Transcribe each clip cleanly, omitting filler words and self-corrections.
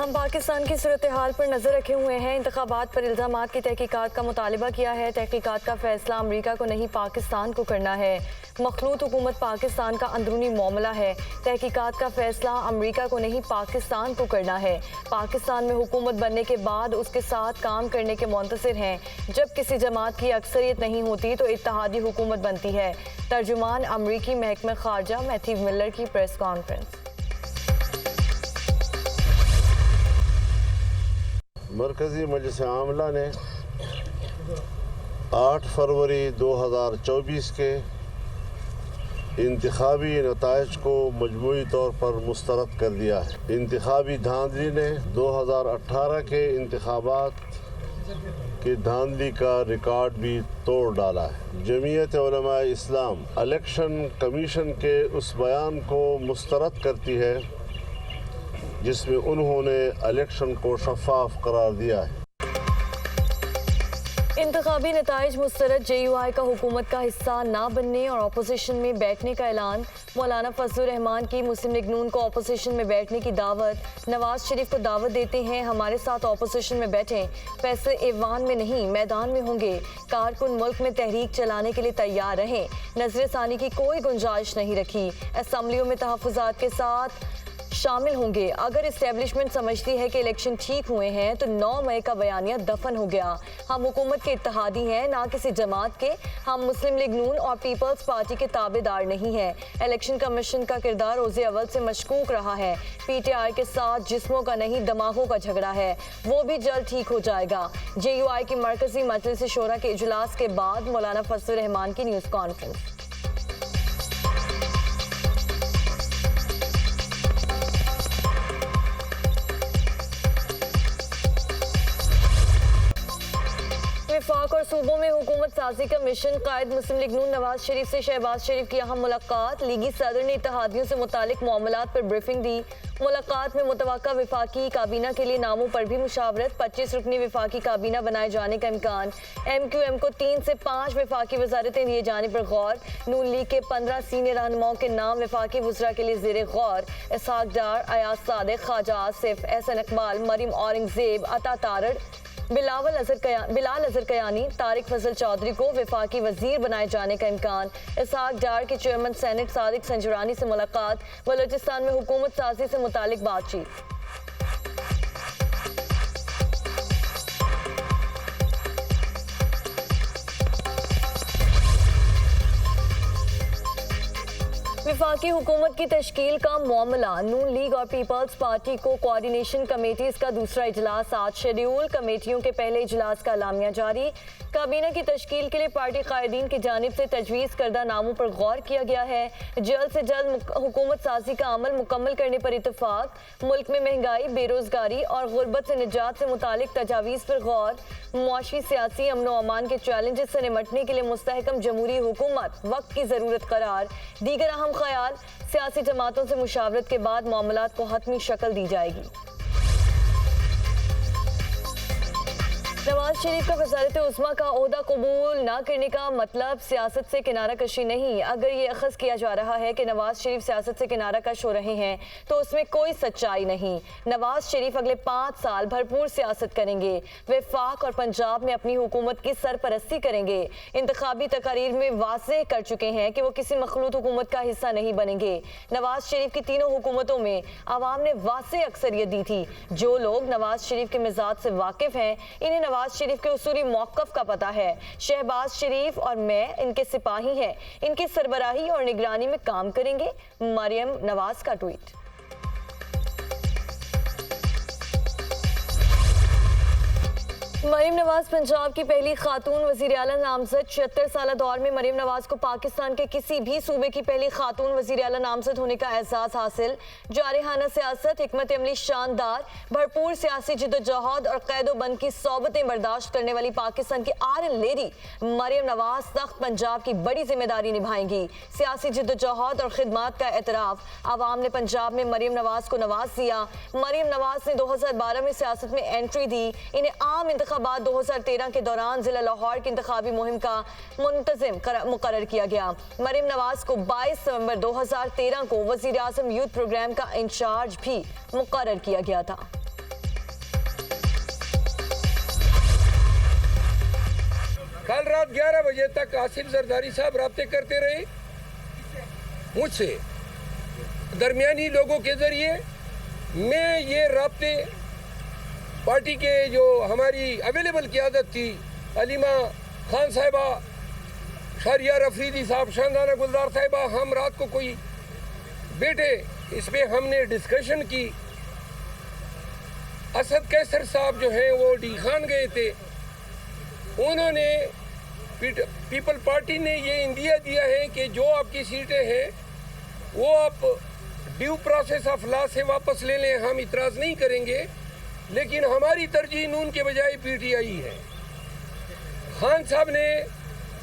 हम पाकिस्तान की सूरत हाल पर नज़र रखे हुए हैं। इंतखाबात पर इल्ज़ामात की तहकीकात का मुतालबा किया है। तहकीकात का फैसला अमरीका को नहीं पाकिस्तान को करना है। मखलूत हुकूमत पाकिस्तान का अंदरूनी मामला है। तहकीकात का फैसला अमरीका को नहीं पाकिस्तान को करना है। पाकिस्तान में हुकूमत बनने के बाद उसके साथ काम करने के मुंतज़िर हैं। जब किसी जमात की अक्सरियत नहीं होती तो इत्तेहादी हुकूमत बनती है। तर्जुमान अमरीकी महकमा खारजा मैथ्यू मिलर की प्रेस कॉन्फ्रेंस। मरकज़ी मजलिस आमला ने 8 फरवरी 2024 के इंतखाबी नताइज को मजमूई तौर पर मुस्तरद कर दिया है। इंतखाबी धांधली ने 2018 के इंतखाबात की धांधली का रिकॉर्ड भी तोड़ डाला है। जमीयत उलमा इस्लाम इलेक्शन कमीशन के उस बयान को मुस्तरद करती है जिसमें उन्होंने इलेक्शन को शफाफ करार दिया है। इंतखाबी नताइज मुस्तरद JUI का हुकूमत का हिस्सा ना बनने और अपोजिशन में बैठने का ऐलान। मौलाना फजलुर रहमान की मुस्लिम लीग नून को अपोजिशन में बैठने की दावत। नवाज शरीफ को दावत देते हैं हमारे साथ अपोजिशन में बैठें, फैसले ऐवान में नहीं मैदान में होंगे। कारकुन मुल्क में तहरीक चलाने के लिए तैयार रहें। नजरसानी की कोई गुंजाइश नहीं रखी। असम्बलियों में तहफ़्फ़ुज़ात के साथ शामिल होंगे। अगर इस्टेब्लिशमेंट समझती है कि इलेक्शन ठीक हुए हैं तो 9 मई का बयानिया दफन हो गया। हम हुकूमत के इत्तेहादी हैं, ना किसी जमात के। हम मुस्लिम लीग नून और पीपल्स पार्टी के ताबेदार नहीं हैं। इलेक्शन कमीशन का किरदार रोज़े अव्वल से मशकूक रहा है। PTI के साथ जिस्मों का नहीं दिमागों का झगड़ा है, वो भी जल्द ठीक हो जाएगा। JUI की मरकजी मजलिस शोरा के इजलास के बाद मौलाना फजलुर रहमान की न्यूज़ कॉन्फ्रेंस। वफाक और सूबों में हुकूमत साजी का मिशन। कायद मुस्लिम लीग नून नवाज शरीफ से शहबाज शरीफ की अहम मुलाकात। लीगी सदर ने इत्तेहादियों से मुतालिक मामलात पर ब्रीफिंग दी। मुलाकात में मुतवक्का वफाकी काबीना के लिए नामों पर भी मुशावरत। 25 रुकनी वफाकी काबीना बनाए जाने का इम्कान। MQM को 3 से 5 वफाकी वजारतें दिए जाने पर गौर। नून लीग के 15 सीनियर रहनुमाओं के नाम वफाकी वज़रा के लिए ज़ेरे गौर। इसहाक डार, अयाज सादिक, ख्वाजा आसिफ, एहसन इकबाल, मरीम औरंगजेब, अता तारड़, बिलाल अजहर कयानी, तारिक फजल चौधरी को वफाकी वजीर बनाए जाने का इम्कान। इसहाक डार के चेयरमैन सेनेट सादिक संजुरानी से मुलाकात। बलोचिस्तान में हुकूमत साजी से मुतालिक बातचीत। वफाकी हुकूमत की तश्कील का मामला। नून लीग और पीपल्स पार्टी को कोऑर्डिनेशन कमेटीज का दूसरा इजलास आज शेड्यूल। कमेटियों के पहले इजलास का एलामिया जारी। काबीना की तश्कील के लिए पार्टी कायदीन की जानिब से तजवीज़ करदा नामों पर गौर किया गया है। जल्द से जल्द हुकूमत साजी का अमल मुकम्मल करने पर इतफाक। मुल्क में महंगाई, बेरोजगारी और गुर्बत से निजात से मुतालिक तजावीज़ पर गौर। मुआशी सियासी अमन व अमान के चैलेंजेस से निमटने के लिए मुस्तहकम जमहूरी हुकूमत वक्त की ज़रूरत करार। दीगर अहम ख्याल। सियासी जमातों से मुशावरत के बाद मामलात को हतमी शक्ल दी जाएगी। नवाज शरीफ का वज़ारत उज़्मा का ओहदा कबूल न करने का मतलब सियासत से किनारा कशी नहीं। अगर ये अखज़ किया जा रहा है कि नवाज शरीफ सियासत से किनारा कश हो रहे हैं तो उसमें कोई सच्चाई नहीं। नवाज शरीफ अगले 5 साल भरपूर सियासत करेंगे। वफाक और पंजाब में अपनी हुकूमत की सरपरस्ती करेंगे। इंतखाबी तकारीर में वाज़ेह कर चुके हैं कि वो किसी मखलूत हुकूमत का हिस्सा नहीं बनेंगे। नवाज शरीफ की तीनों हुकूमतों में आवाम ने वाज़ेह अक्सरियत दी थी। जो लोग नवाज शरीफ के मिजाज से वाकिफ हैं, इन्हें नवाज शरीफ के उसूली मौक़िफ़ का पता है। शहबाज शरीफ और मैं इनके सिपाही हैं, इनकी सरबराही और निगरानी में काम करेंगे। मरियम नवाज का ट्वीट। मरीम नवाज पंजाब की पहली खातून वज़ीर आला नामज़द। 76 साल दौर में मरीम नवाज को पाकिस्तान के किसी भी सूबे की पहली खातून वज़ीर आला नामज़द होने का एहसास हासिल। जारिहाना सियासत, हिकमत अमली शानदार, भरपूर सियासी जिद्दोजहद और कैदोबंद की सोबतें बर्दाश्त करने वाली पाकिस्तान की आयरन लेडी मरीम नवाज तख्त पंजाब की बड़ी जिम्मेदारी निभाएंगी। सियासी जिद्दोजहद और खिदमात का एतराफ़। आवाम ने पंजाब में मरीम नवाज को नवाज दिया। मरीम नवाज ने 2012 में सियासत में एंट्री दी। इन्हें आम इंतखाबात 2013 के दौरान जिला लाहौर की इंतखाबी मुहिम का मुंतजिम मुकर्रर किया गया। मरीम नवाज को 22 नवंबर 2013 को वज़ीर आज़म यूथ प्रोग्राम का इंचार्ज भी मुकर्रर किया गया था। कल रात 11 बजे तक आसिफ जरदारी साहब राब्ते करते रहे मुझसे, दरमियानी लोगों के ज़रिए। मैं ये राब्ते पार्टी के जो हमारी अवेलेबल क़यादत थी, अलीमा खान साहिबा, शहरियार अफरीदी साहब, शानदाना गुलजार साहिबा, हम रात को कोई बैठे, इस पर हमने डिस्कशन की। असद कैसर साहब जो हैं वो डी खान गए थे, उन्होंने पीपल पार्टी ने ये इंदिया दिया है कि जो आपकी सीटें हैं वो आप ड्यू प्रोसेस ऑफ लॉ से वापस ले लें, हम इतराज़ नहीं करेंगे, लेकिन हमारी तरजीह नून के बजाय पीटीआई है। खान साहब ने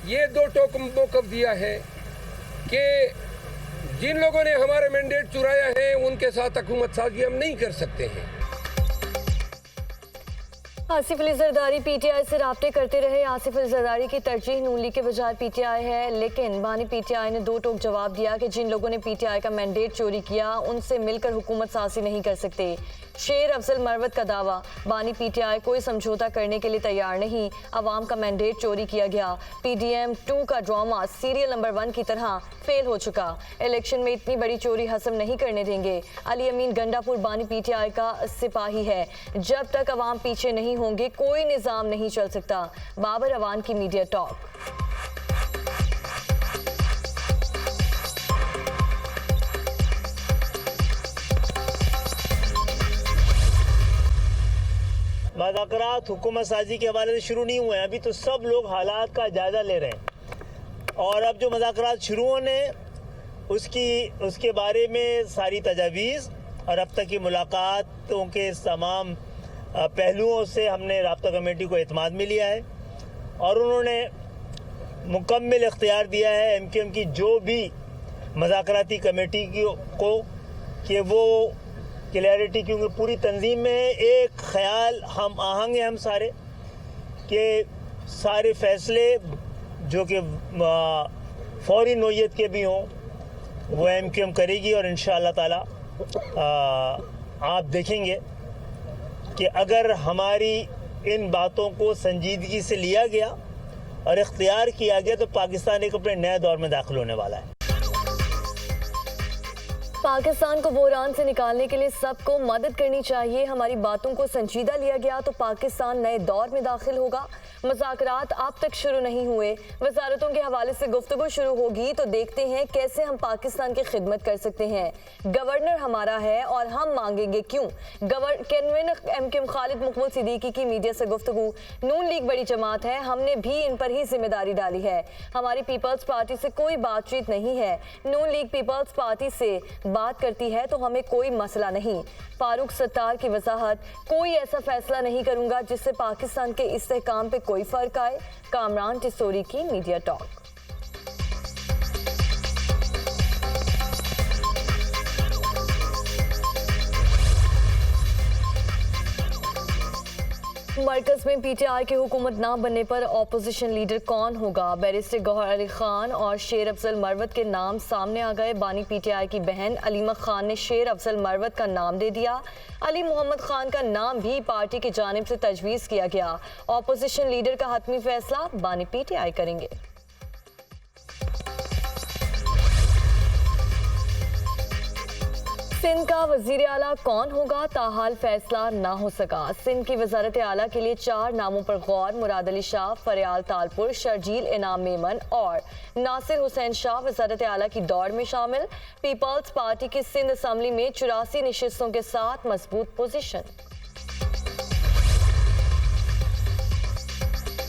ये दो टोक मौक़िफ़ दिया है कि जिन लोगों ने हमारा मैंडेट चुराया है उनके साथ हुकूमत साजी हम नहीं कर सकते हैं। आसिफ अली जरदारी पीटीआई से राब्ते करते रहे। आसिफ अली जरदारी की तरजीह नून लीग के बजाय पीटीआई है, लेकिन बानी पीटीआई ने दो टोक जवाब दिया कि जिन लोगों ने पीटीआई का मैंडेट चोरी किया उनसे मिलकर हुकूमत साजी नहीं कर सकते। शेर अफजल मरवत का दावा, बानी पीटीआई कोई समझौता करने के लिए तैयार नहीं, अवाम का मैंडेट चोरी किया गया। पीडीएम 2 का ड्रामा सीरियल नंबर 1 की तरह फेल हो चुका, इलेक्शन में इतनी बड़ी चोरी हसम नहीं करने देंगे। अली अमीन गंडापुर बानी पीटीआई का सिपाही है, जब तक अवाम पीछे नहीं होंगे कोई निज़ाम नहीं चल सकता। बाबर अवान की मीडिया टॉक। मुज़ाकरात हुकूमत साजी के हवाले से शुरू नहीं हुए हैं, अभी तो सब लोग हालात का जायज़ा ले रहे हैं। और अब जो मुज़ाकरात शुरू होने उसके बारे में सारी तजावीज़ और अब तक की मुलाकातों के तमाम पहलुओं से हमने राब्ता कमेटी को एतमाद में लिया है और उन्होंने मुकम्मल इख्तियार दिया है एमक्यूएम की जो भी मुज़ाकराती कमेटी को कि वो क्लैरिटी, क्योंकि पूरी तंजीम में एक ख्याल हम आहंग हैं हम सारे कि सारे फ़ैसले जो कि फौरी नोयत के भी हों वो एमक्यूएम करेगी। और इंशाअल्लाह ताला आप देखेंगे कि अगर हमारी इन बातों को संजीदगी से लिया गया और इख्तियार किया गया तो पाकिस्तान एक अपने नए दौर में दाखिल होने वाला है। पाकिस्तान को बहरान से निकालने के लिए सबको मदद करनी चाहिए। हमारी बातों को संजीदा लिया गया तो पाकिस्तान नए दौर में दाखिल होगा। मुज़ाकरात अब तक शुरू नहीं हुए, वजारतों के हवाले से गुफ्तगू शुरू होगी तो देखते हैं कैसे हम पाकिस्तान की खिदमत कर सकते हैं। गवर्नर हमारा है और हम मांगेंगे क्यों। कन्वीनर एमक्यूएम खालिद मकबूल सिद्दीकी की मीडिया से गुफ्तगू, नून लीग बड़ी जमात है, हमने भी इन पर ही जिम्मेदारी डाली है। हमारी पीपल्स पार्टी से कोई बातचीत नहीं है, नून लीग पीपल्स पार्टी से बात करती है तो हमें कोई मसला नहीं। फारूक सत्तार की वजाहत, कोई ऐसा फैसला नहीं करूंगा जिससे पाकिस्तान के इस्तेहकाम पे कोई फर्क आए। कामरान टिस्टोरी की मीडिया टॉक। मरकज में पीटीआई की हुकूमत ना बनने पर ऑपोजिशन लीडर कौन होगा। बैरिस्टर गौहर अली खान और शेर अफजल मरवत के नाम सामने आ गए। बानी पीटीआई की बहन अलीमा खान ने शेर अफजल मरवत का नाम दे दिया। अली मोहम्मद खान का नाम भी पार्टी की जानिब से तजवीज़ किया गया। ऑपोजिशन लीडर का हतमी फैसला बानी पीटीआई करेंगे। सिंध का वजीर आला कौन होगा, ताहाल फैसला ना हो सका। सिंध की वजारत आला के लिए 4 नामों पर गौर। मुराद अली शाह, फरियाल तालपुर, शर्जील इनाम मेमन और नासिर हुसैन शाह वजारत आला की दौड़ में शामिल। पीपल्स पार्टी की सिंध असम्बली में 84 नशिस्तों के साथ मजबूत पोजीशन।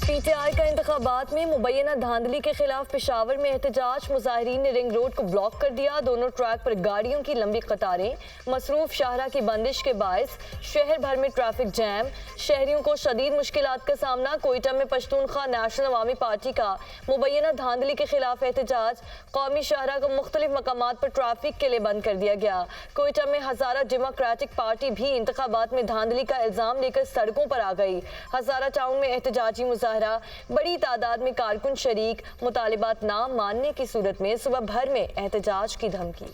पीटीआई का इंतखाबात में मुबैना धांधली के खिलाफ पेशावर में एहतजाज। मुजाहिरीन ने रिंग रोड को ब्लॉक कर दिया। दोनों ट्रैक पर गाड़ियों की लंबी कतारें। मसरूफ शाहरा की बंदिश के बायस शहर भर में ट्रैफिक जैम। शहरियों को शदीद मुश्किलात का सामना। कोयटा में पश्तूनख्वा नेशनल अवामी पार्टी का मुबैना धांधली के खिलाफ एहतजाज। कौमी शाहरा को मुख्तलिफ मकामात पर ट्रैफिक के लिए बंद कर दिया गया। कोयटा में हजारा डेमोक्रेटिक पार्टी भी इंतखाबात में धांधली का इल्जाम लेकर सड़कों पर आ गई। हजारा टाउन में एहतजाजी मुजाहरा, बड़ी तादाद में कारकुन शरीक। मुतालिबात ना मानने की सूरत में सुबह भर में एहतजाज की धमकी।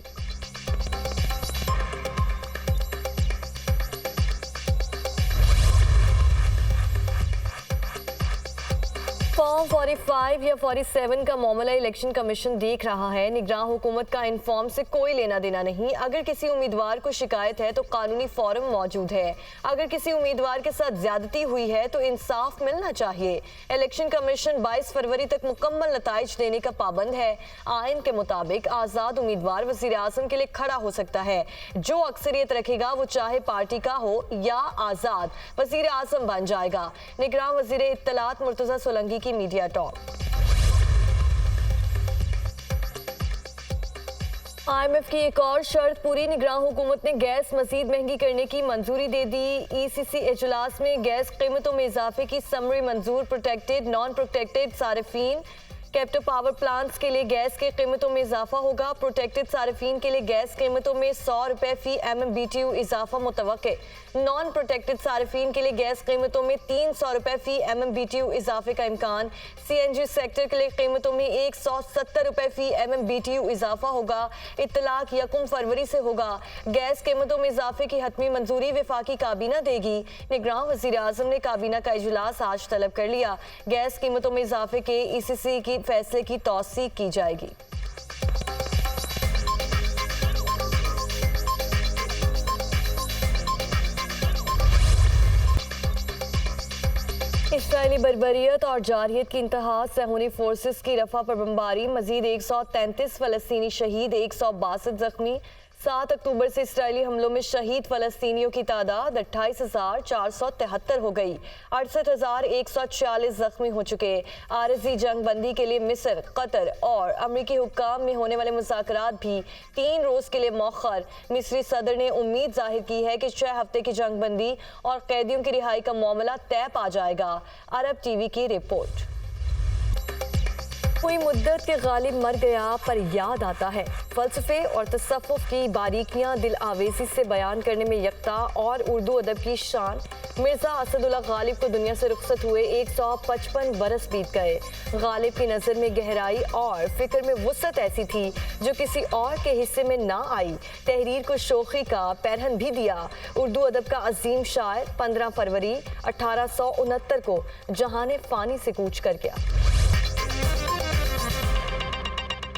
फॉर्म 45 या 47 का मामला इलेक्शन कमीशन देख रहा है। निगरान हुकूमत का इन फॉर्म से कोई लेना देना नहीं। अगर किसी उम्मीदवार को शिकायत है तो कानूनी फॉर्म मौजूद है। अगर किसी उम्मीदवार के साथ ज्यादती हुई है तो इंसाफ मिलना चाहिए। इलेक्शन कमीशन 22 फरवरी तक मुकम्मल नताइज देने का पाबंद है। आइन के मुताबिक आजाद उम्मीदवार वजीर आजम के लिए खड़ा हो सकता है। जो अक्सरियत रखेगा वो चाहे पार्टी का हो या आजाद वजीर आजम बन जाएगा। निगरान वजीर इत्तलात मुर्तजा सोलंकी की मीडिया टॉक। IMF की एक और शर्त पूरी। निगरान हुकूमत ने गैस मजीद महंगी करने की मंजूरी दे दी। ECC इजलास में गैस कीमतों में इजाफे की समरी मंजूर। प्रोटेक्टेड नॉन प्रोटेक्टेड सारिफीन कैप्टिव पावर प्लांट्स के लिए गैस की कीमतों में इजाफा होगा। प्रोटेक्टेड सारिफीन के लिए गैस कीमतों में 100 रुपए फी MMBTU इजाफा मुतवक्के। नॉन प्रोटेक्टेड सारिफीन के लिए गैस कीमतों में 300 रुपए फी MMBTU इजाफे का इम्कान। CNG सेक्टर के लिए कीमतों में 170 रुपए फी MMBTU इजाफा होगा। इत्तलाक 1 फरवरी से होगा। गैस कीमतों में इजाफे की हतमी मंजूरी वफाकी काबीना देगी। निगरान वजीर आजम ने काबीना का इजलास आज तलब कर लिया। गैस कीमतों में इजाफे के ECC की फैसले की तौसीक की जाएगी। इस्राएली बर्बरियत और जारहियत की इंतहा। सहूनी फोर्सेस की रफा पर बमबारी। मजीद 133 फलस्तीनी शहीद, 162 जख्मी। 7 अक्टूबर से इस्राएली हमलों में शहीद फलस्तीनियों की तादाद 28,473 हो गई। 68,146 जख्मी हो चुके। आरजी जंग बंदी के लिए मिस्र, कतर और अमरीकी हुक्काम में होने वाले मुज़ाकरात भी 3 रोज के लिए मौखर। मिस्री सदर ने उम्मीद जाहिर की है कि 6 हफ्ते की जंग बंदी और कैदियों की रिहाई का मामला तय पा जाएगा। अरब टीवी की रिपोर्ट। कोई मुद्दत के गालिब मर गया पर याद आता है। फलसफे और तसव्वुफ की बारीकियां दिल आवेज़ी से बयान करने में यकता और उर्दू अदब की शान। मिर्ज़ा असदुल्ला गालिब को दुनिया से रुखसत हुए 155 बरस बीत गए। गालिब की नज़र में गहराई और फिक्र में वुसअत ऐसी थी जो किसी और के हिस्से में ना आई। तहरीर को शोखी का पैरहन भी दिया। उर्दू अदब का अजीम शायर 15 फरवरी 1869 को जहाने फ़ानी से कूच कर गया।